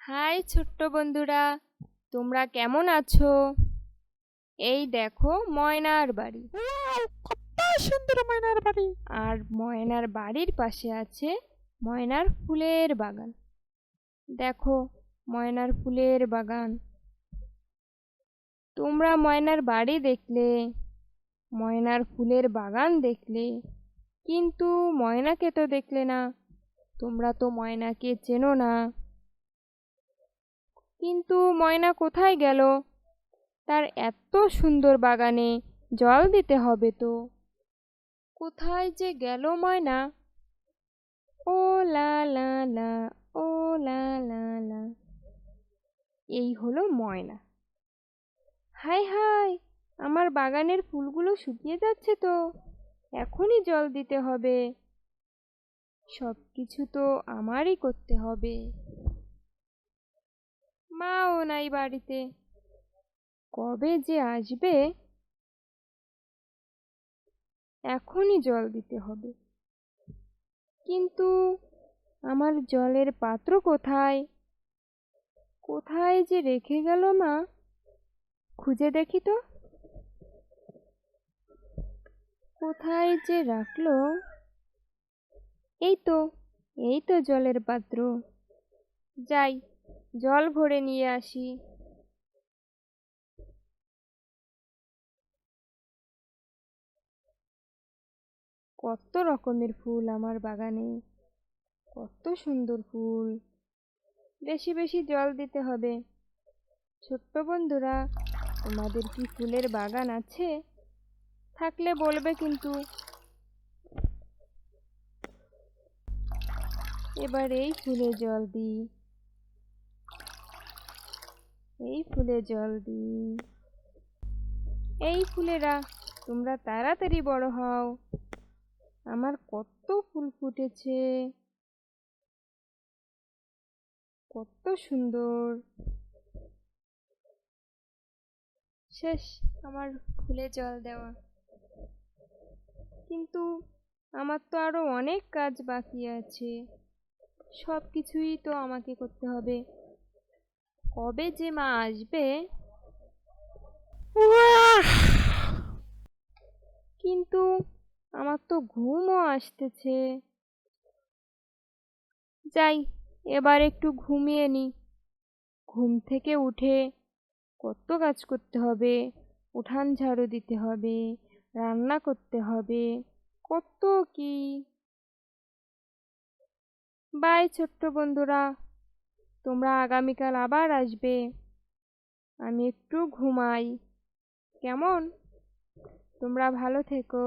High ছোট্ট বন্ধুরা, তোমরা কেমন আছো? এই দেখো ময়নার বাড়ি। ওয়াও, কত সুন্দর ময়নার বাড়ি। আর ময়নার বাড়ির পাশে আছে ময়নার ফুলের বাগান। দেখো ময়নার ফুলের বাগান। তোমরা ময়নার বাড়ি দেখলে, ময়নার ফুলের বাগান দেখলে, কিন্তু ময়নাকে তো দেখলে না। তোমরা তো ময়নাকে চেনো না। কিন্তু ময়না কোথায় গেল? তার এত সুন্দর বাগানে জল দিতে হবে তো। কোথায় যে গেল ময়না? ও লা লা লা, ও লা লা লা। এই হলো ময়না। হায় হায়, আমার বাগানের ফুলগুলো শুকিয়ে যাচ্ছে তো, এখনই জল দিতে হবে। সব কিছু তো আমারই করতে হবে। মাও নাই বাড়িতে, কবে যে আসবে। এখনই জল দিতে হবে। কিন্তু আমার জলের পাত্র কোথায়? কোথায় যে রেখে গেল মা? খুঁজে দেখি তো, কোথায় যে রাখলো। এই তো, এই তো জলের পাত্র। যাই, জল ভরে নিয়ে আসি। কত রকমের ফুল আমার বাগানে, কত সুন্দর ফুল। বেশি বেশি জল দিতে হবে। ছোট্ট বন্ধুরা, তোমাদের কি ফুলের বাগান আছে? থাকলে বলবে কিন্তু। এবার এই ফুলে জল দিই, এই ফুলে জল দিই। এই ফুলেরা, তোমরা তাড়াতাড়ি বড় হও। আমার কত ফুল ফুটেছে, কত সুন্দর। শেষ আমার ফুলে জল দেওয়া। কিন্তু আমার তো আরো অনেক কাজ বাকি আছে। সব কিছুই তো আমাকে করতে হবে। কবে যে মা আসবে। ওয়াহ, কিন্তু আমার তো ঘুমও আসতেছে। যাই, এবার একটু ঘুমিয়ে নি। ঘুম থেকে উঠে কত কাজ করতে হবে। উঠান ঝাড়ু দিতে হবে, রান্না করতে হবে, কত কি। বাই ছোট্ট বন্ধুরা, তোমরা আগামীকাল আবার আসবে। আমি একটু ঘুমাই, কেমন? তোমরা ভালো থেকো।